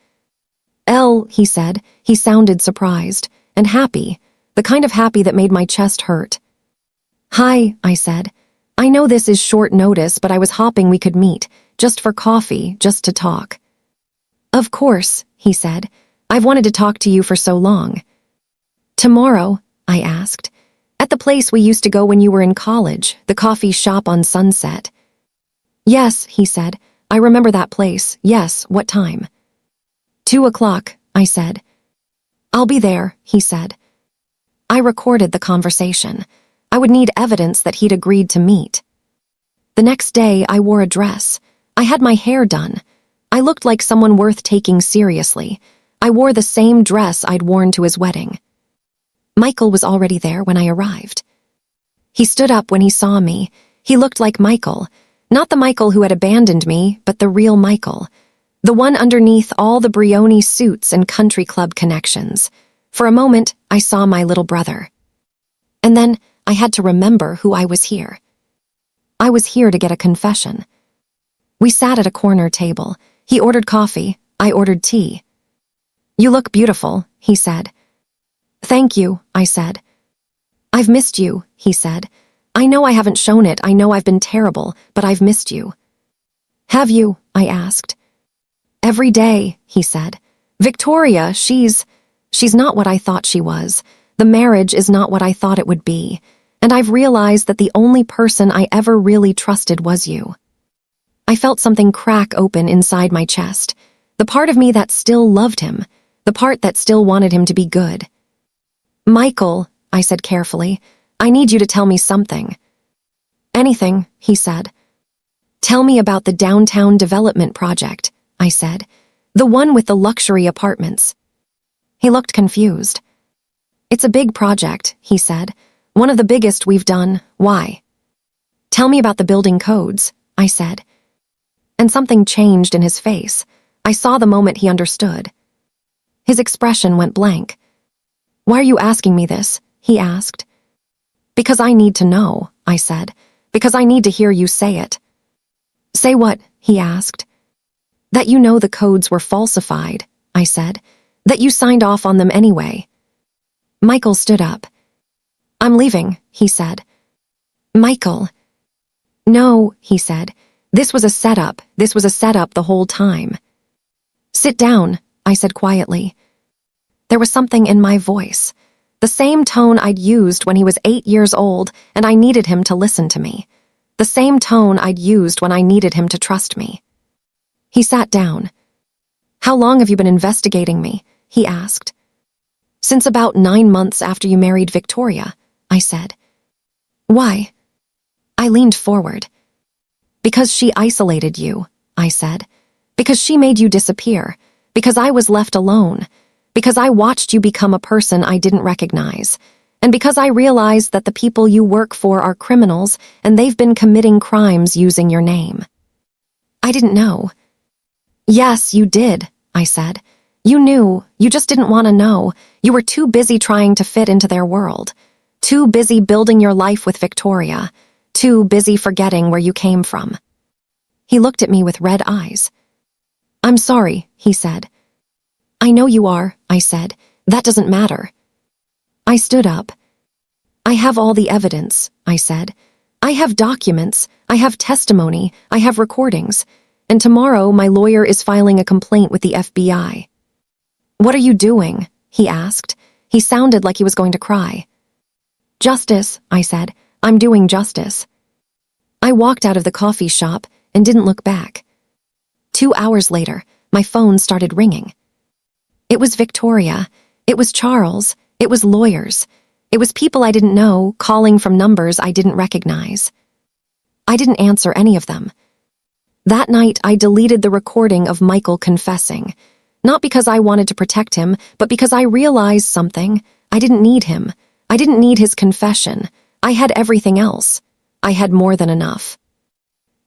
Elle, he said. He sounded surprised and happy, the kind of happy that made my chest hurt. Hi, I said. I know this is short notice, but I was hoping we could meet, just for coffee, just to talk. Of course, he said. I've wanted to talk to you for so long. Tomorrow, I asked. At the place we used to go when you were in college, the coffee shop on Sunset. Yes, he said. I remember that place. Yes, what time? 2:00, I said. I'll be there, he said. I recorded the conversation. I would need evidence that he'd agreed to meet. The next day, I wore a dress. I had my hair done. I looked like someone worth taking seriously. I wore the same dress I'd worn to his wedding. Michael was already there when I arrived. He stood up when he saw me. He looked like Michael, not the Michael who had abandoned me, but the real Michael, the one underneath all the Brioni suits and country club connections. For a moment, I saw my little brother. And then I had to remember who I was here. I was here to get a confession. We sat at a corner table. He ordered coffee. I ordered tea. You look beautiful, he said. Thank you, I said. I've missed you, he said. I know I haven't shown it. I know I've been terrible, but I've missed you. Have you? I asked. Every day, he said. Victoria, she's not what I thought she was. The marriage is not what I thought it would be. And I've realized that the only person I ever really trusted was you. I felt something crack open inside my chest. The part of me that still loved him. The part that still wanted him to be good. Michael, I said carefully, I need you to tell me something. Anything, he said. Tell me about the downtown development project, I said. The one with the luxury apartments. He looked confused. It's a big project, he said. One of the biggest we've done. Why? Tell me about the building codes, I said. And something changed in his face. I saw the moment he understood. His expression went blank. Why are you asking me this? He asked. Because I need to know, I said. Because I need to hear you say it. Say what? He asked. That you know the codes were falsified, I said. That you signed off on them anyway. Michael stood up. I'm leaving, he said. Michael. No, he said. This was a setup. This was a setup the whole time. Sit down, I said quietly. There was something in my voice. The same tone I'd used when he was 8 years old and I needed him to listen to me. The same tone I'd used when I needed him to trust me. He sat down. How long have you been investigating me? He asked. Since about 9 months after you married Victoria, I said. Why? I leaned forward. Because she isolated you, I said. Because she made you disappear. Because I was left alone. Because I watched you become a person I didn't recognize. And because I realized that the people you work for are criminals and they've been committing crimes using your name. I didn't know. Yes, you did, I said. You knew, you just didn't want to know. You were too busy trying to fit into their world. Too busy building your life with Victoria. Too busy forgetting where you came from. He looked at me with red eyes. I'm sorry, he said. I know you are, I said. That doesn't matter. I stood up. I have all the evidence, I said. I have documents, I have testimony, I have recordings. And tomorrow my lawyer is filing a complaint with the FBI. What are you doing? He asked. He sounded like he was going to cry. Justice, I said. I'm doing justice. I walked out of the coffee shop and didn't look back. 2 hours later, my phone started ringing. It was Victoria. It was Charles. It was lawyers. It was people I didn't know calling from numbers I didn't recognize. I didn't answer any of them. That night, I deleted the recording of Michael confessing. Not because I wanted to protect him, but because I realized something. I didn't need him. I didn't need his confession. I had everything else. I had more than enough.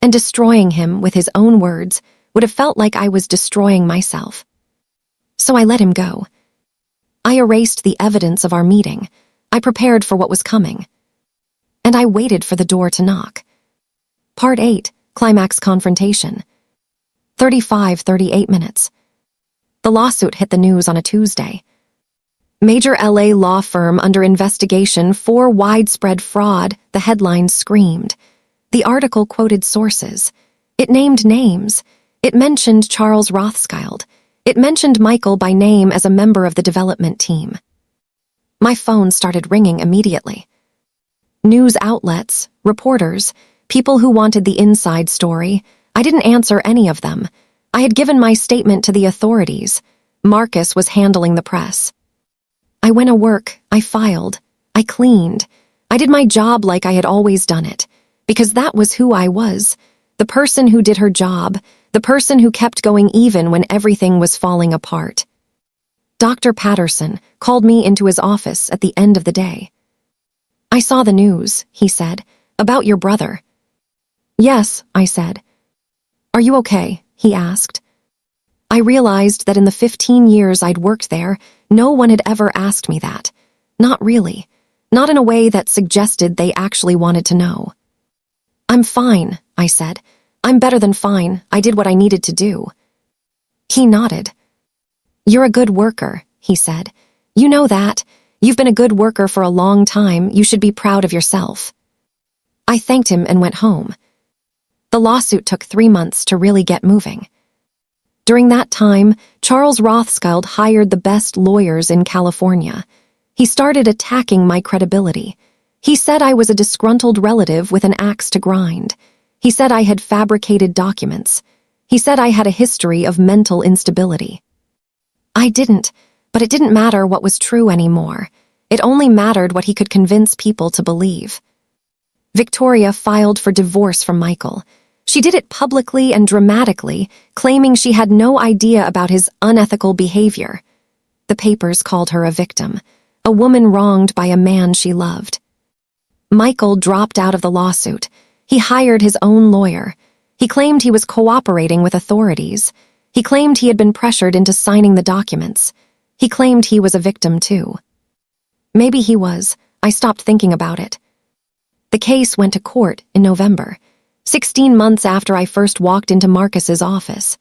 And destroying him with his own words would have felt like I was destroying myself. So I let him go. I erased the evidence of our meeting. I prepared for what was coming. And I waited for the door to knock. Part 8, Climax Confrontation. 38 minutes. The lawsuit hit the news on a Tuesday. Major LA law firm under investigation for widespread fraud, the headline screamed. The article quoted sources. It named names. It mentioned Charles Rothschild. It mentioned Michael by name as a member of the development team. My phone started ringing immediately. News outlets, reporters, people who wanted the inside story. I didn't answer any of them. I had given my statement to the authorities. Marcus was handling the press. I went to work, I filed, I cleaned. I did my job like I had always done it, because that was who I was, the person who did her job, the person who kept going even when everything was falling apart. Dr. Patterson called me into his office at the end of the day. I saw the news, he said, about your brother. Yes, I said. Are you okay? He asked. I realized that in the 15 years I'd worked there, no one had ever asked me that. Not really. Not in a way that suggested they actually wanted to know. I'm fine, I said. I'm better than fine. I did what I needed to do. He nodded. You're a good worker, he said. You know that. You've been a good worker for a long time. You should be proud of yourself. I thanked him and went home. The lawsuit took 3 months to really get moving. During that time, Charles Rothschild hired the best lawyers in California. He started attacking my credibility. He said I was a disgruntled relative with an axe to grind. He said I had fabricated documents. He said I had a history of mental instability. I didn't, but it didn't matter what was true anymore. It only mattered what he could convince people to believe. Victoria filed for divorce from Michael. She did it publicly and dramatically, claiming she had no idea about his unethical behavior. The papers called her a victim, a woman wronged by a man she loved. Michael dropped out of the lawsuit. He hired his own lawyer. He claimed he was cooperating with authorities. He claimed he had been pressured into signing the documents. He claimed he was a victim too. Maybe he was. I stopped thinking about it. The case went to court in November, 16 months after I first walked into Marcus's office.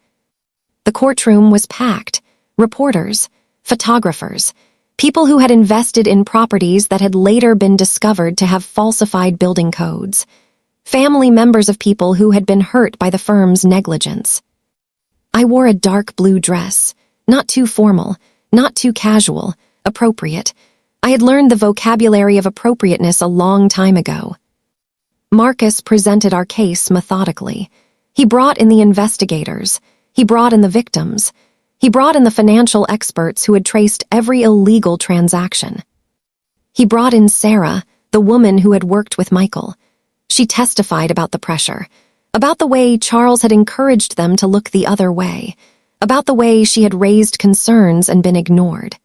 The courtroom was packed. Reporters, photographers, people who had invested in properties that had later been discovered to have falsified building codes, family members of people who had been hurt by the firm's negligence. I wore a dark blue dress, not too formal, not too casual, appropriate. I had learned the vocabulary of appropriateness a long time ago. Marcus presented our case methodically. He brought in the investigators. He brought in the victims. He brought in the financial experts who had traced every illegal transaction. He brought in Sarah, the woman who had worked with Michael. She testified about the pressure, about the way Charles had encouraged them to look the other way, about the way she had raised concerns and been ignored.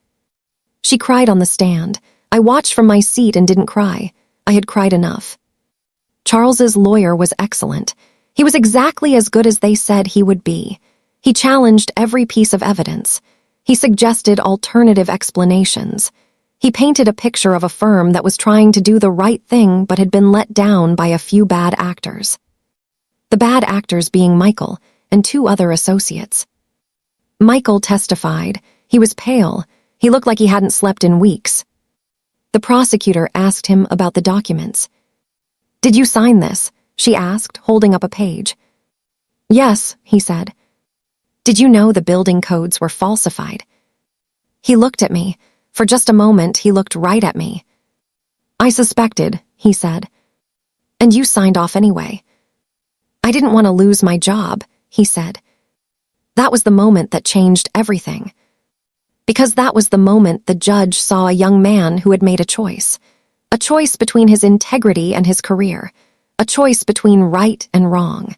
She cried on the stand. I watched from my seat and didn't cry. I had cried enough. Charles's lawyer was excellent. He was exactly as good as they said he would be. He challenged every piece of evidence. He suggested alternative explanations. He painted a picture of a firm that was trying to do the right thing but had been let down by a few bad actors. The bad actors being Michael and 2 other associates. Michael testified. He was pale. He looked like he hadn't slept in weeks. The prosecutor asked him about the documents. Did you sign this? She asked, holding up a page. Yes, he said. Did you know the building codes were falsified? He looked at me. For just a moment, he looked right at me. I suspected, he said. And you signed off anyway. I didn't want to lose my job, he said. That was the moment that changed everything. Because that was the moment the judge saw a young man who had made a choice between his integrity and his career, a choice between right and wrong.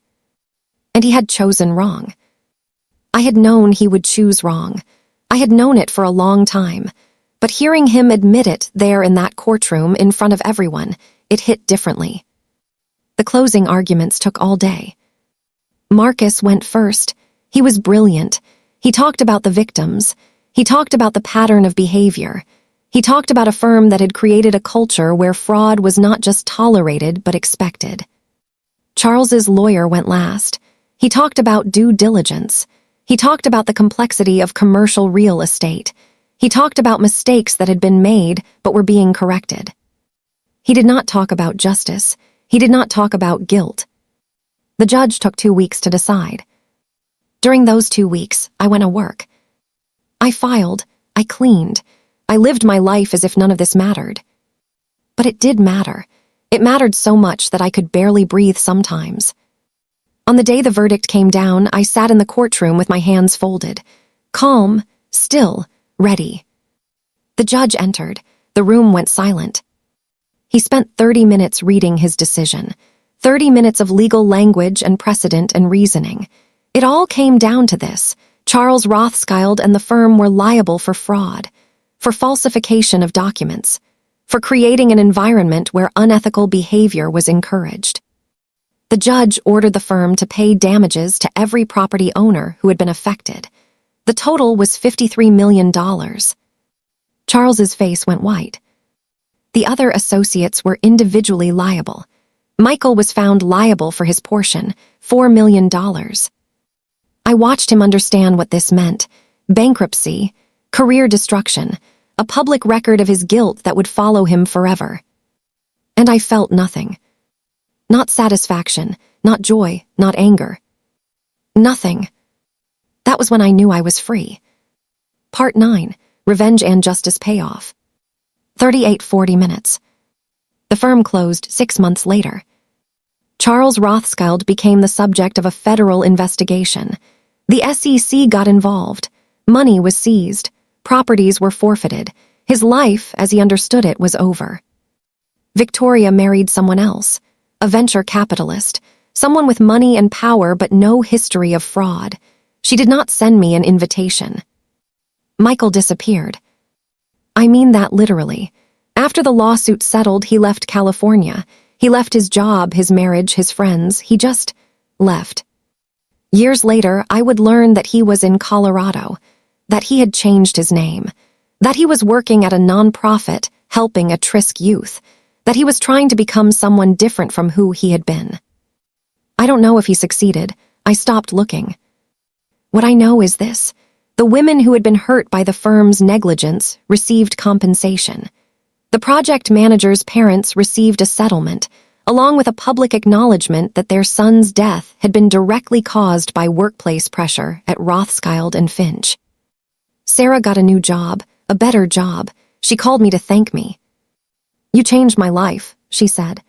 And he had chosen wrong. I had known he would choose wrong. I had known it for a long time, but hearing him admit it there in that courtroom in front of everyone, it hit differently. The closing arguments took all day. Marcus went first. He was brilliant. He talked about the victims. He talked about the pattern of behavior. He talked about a firm that had created a culture where fraud was not just tolerated but expected. Charles's lawyer went last. He talked about due diligence. He talked about the complexity of commercial real estate. He talked about mistakes that had been made but were being corrected. He did not talk about justice. He did not talk about guilt. The judge took 2 weeks to decide. During those 2 weeks, I went to work. I filed, I cleaned, I lived my life as if none of this mattered. But it did matter. It mattered so much that I could barely breathe sometimes. On the day the verdict came down, I sat in the courtroom with my hands folded, calm, still, ready. The judge entered. The room went silent. He spent 30 minutes reading his decision, 30 minutes of legal language and precedent and reasoning. It all came down to this. Charles Rothschild and the firm were liable for fraud, for falsification of documents, for creating an environment where unethical behavior was encouraged. The judge ordered the firm to pay damages to every property owner who had been affected. The total was $53 million. Charles's face went white. The other associates were individually liable. Michael was found liable for his portion, $4 million. I watched him understand what this meant: bankruptcy, career destruction, a public record of his guilt that would follow him forever. And I felt nothing. Not satisfaction, not joy, not anger. Nothing. That was when I knew I was free. Part 9, Revenge and Justice Payoff. 38:40 minutes. The firm closed 6 months later. Charles Rothschild became the subject of a federal investigation. The SEC got involved. Money was seized. Properties were forfeited. His life, as he understood it, was over. Victoria married someone else, a venture capitalist, someone with money and power but no history of fraud. She did not send me an invitation. Michael disappeared. I mean that literally. After the lawsuit settled, he left California. He left his job, his marriage, his friends. He just left. Years later, I would learn that he was in Colorado, that he had changed his name, that he was working at a nonprofit helping at-risk youth, that he was trying to become someone different from who he had been. I don't know if he succeeded. I stopped looking. What I know is this: the women who had been hurt by the firm's negligence received compensation. The project manager's parents received a settlement, along with a public acknowledgement that their son's death had been directly caused by workplace pressure at Rothschild and Finch. Sarah got a new job, a better job. She called me to thank me. "You changed my life," she said.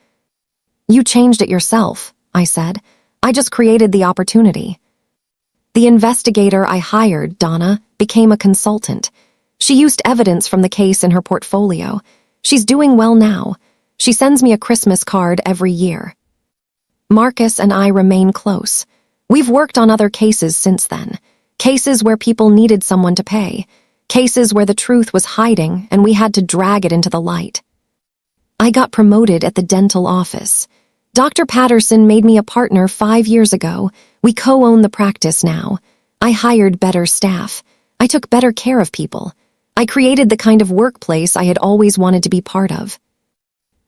"You changed it yourself," I said. "I just created the opportunity." The investigator I hired, Donna, became a consultant. She used evidence from the case in her portfolio. She's doing well now. She sends me a Christmas card every year. Marcus and I remain close. We've worked on other cases since then. Cases where people needed someone to pay. Cases where the truth was hiding and we had to drag it into the light. I got promoted at the dental office. Dr. Patterson made me a partner 5 years ago. We co-own the practice now. I hired better staff. I took better care of people. I created the kind of workplace I had always wanted to be part of.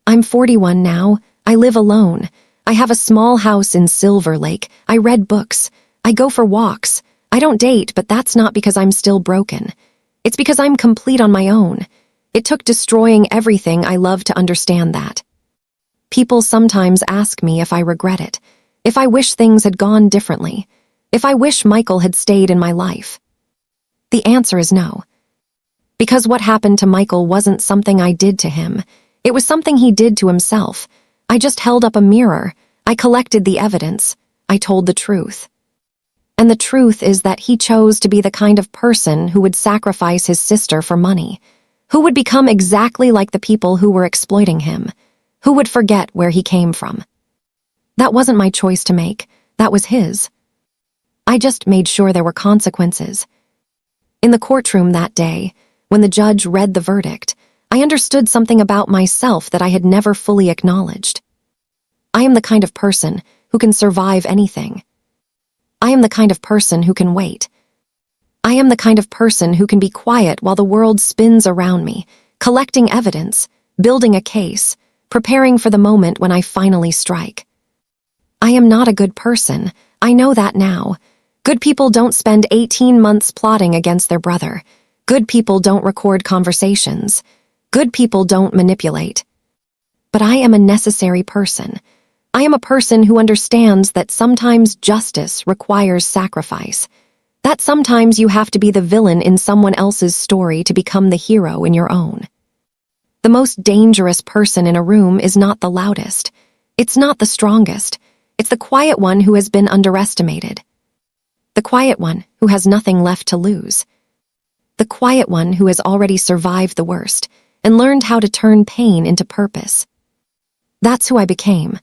I'm 41 now. I live alone. I have a small house in Silver Lake. I read books. I go for walks. I don't date, but that's not because I'm still broken. It's because I'm complete on my own. It took destroying everything I love to understand that. People sometimes ask me if I regret it, if I wish things had gone differently, if I wish Michael had stayed in my life. The answer is no. Because what happened to Michael wasn't something I did to him. It was something he did to himself. I just held up a mirror. I collected the evidence. I told the truth. And the truth is that he chose to be the kind of person who would sacrifice his sister for money, who would become exactly like the people who were exploiting him, who would forget where he came from. That wasn't my choice to make. That was his. I just made sure there were consequences. In the courtroom that day, when the judge read the verdict, I understood something about myself that I had never fully acknowledged. I am the kind of person who can survive anything. I am the kind of person who can wait. I am the kind of person who can be quiet while the world spins around me, collecting evidence, building a case, preparing for the moment when I finally strike. I am not a good person. I know that now. Good people don't spend 18 months plotting against their brother. Good people don't record conversations. Good people don't manipulate. But I am a necessary person. I am a person who understands that sometimes justice requires sacrifice. That sometimes you have to be the villain in someone else's story to become the hero in your own. The most dangerous person in a room is not the loudest. It's not the strongest. It's the quiet one who has been underestimated. The quiet one who has nothing left to lose. The quiet one who has already survived the worst and learned how to turn pain into purpose. That's who I became.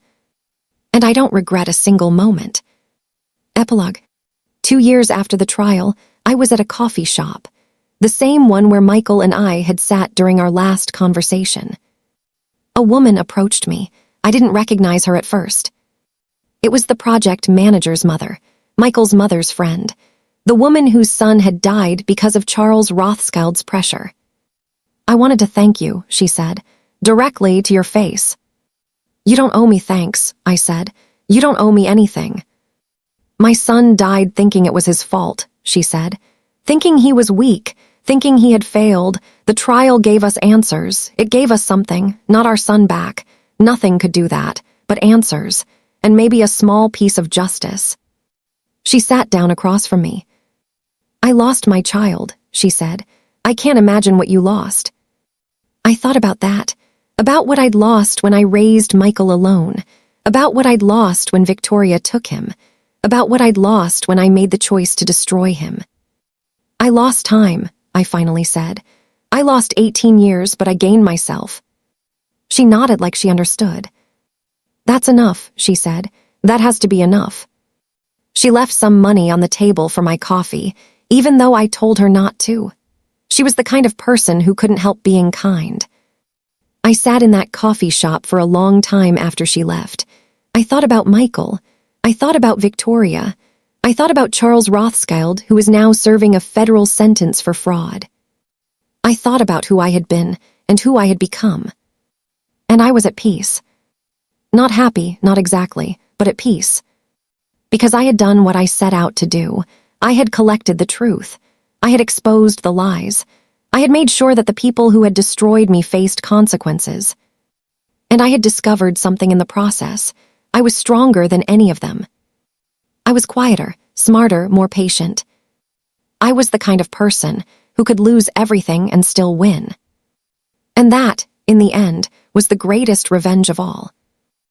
And I don't regret a single moment. Epilogue. 2 years after the trial, I was at a coffee shop, the same one where Michael and I had sat during our last conversation. A woman approached me. I didn't recognize her at first. It was the project manager's mother, Michael's mother's friend, the woman whose son had died because of Charles Rothschild's pressure. "I wanted to thank you," she said, directly to your face. "You don't owe me thanks," I said. "You don't owe me anything." "My son died thinking it was his fault," she said. "Thinking he was weak, thinking he had failed. The trial gave us answers. It gave us something, not our son back. Nothing could do that, but answers, and maybe a small piece of justice." She sat down across from me. "I lost my child," she said. "I can't imagine what you lost." I thought about that, about what I'd lost when I raised Michael alone, about what I'd lost when Victoria took him, about what I'd lost when I made the choice to destroy him. "I lost time," I finally said. "I lost 18 years, but I gained myself." She nodded like she understood. "That's enough," she said. "That has to be enough." She left some money on the table for my coffee, even though I told her not to. She was the kind of person who couldn't help being kind. I sat in that coffee shop for a long time after she left. I thought about Michael. I thought about Victoria. I thought about Charles Rothschild, who is now serving a federal sentence for fraud. I thought about who I had been and who I had become. And I was at peace. Not happy, not exactly, but at peace. Because I had done what I set out to do. I had collected the truth. I had exposed the lies. I had made sure that the people who had destroyed me faced consequences. And I had discovered something in the process. I was stronger than any of them. I was quieter, smarter, more patient. I was the kind of person who could lose everything and still win. And that, in the end, was the greatest revenge of all.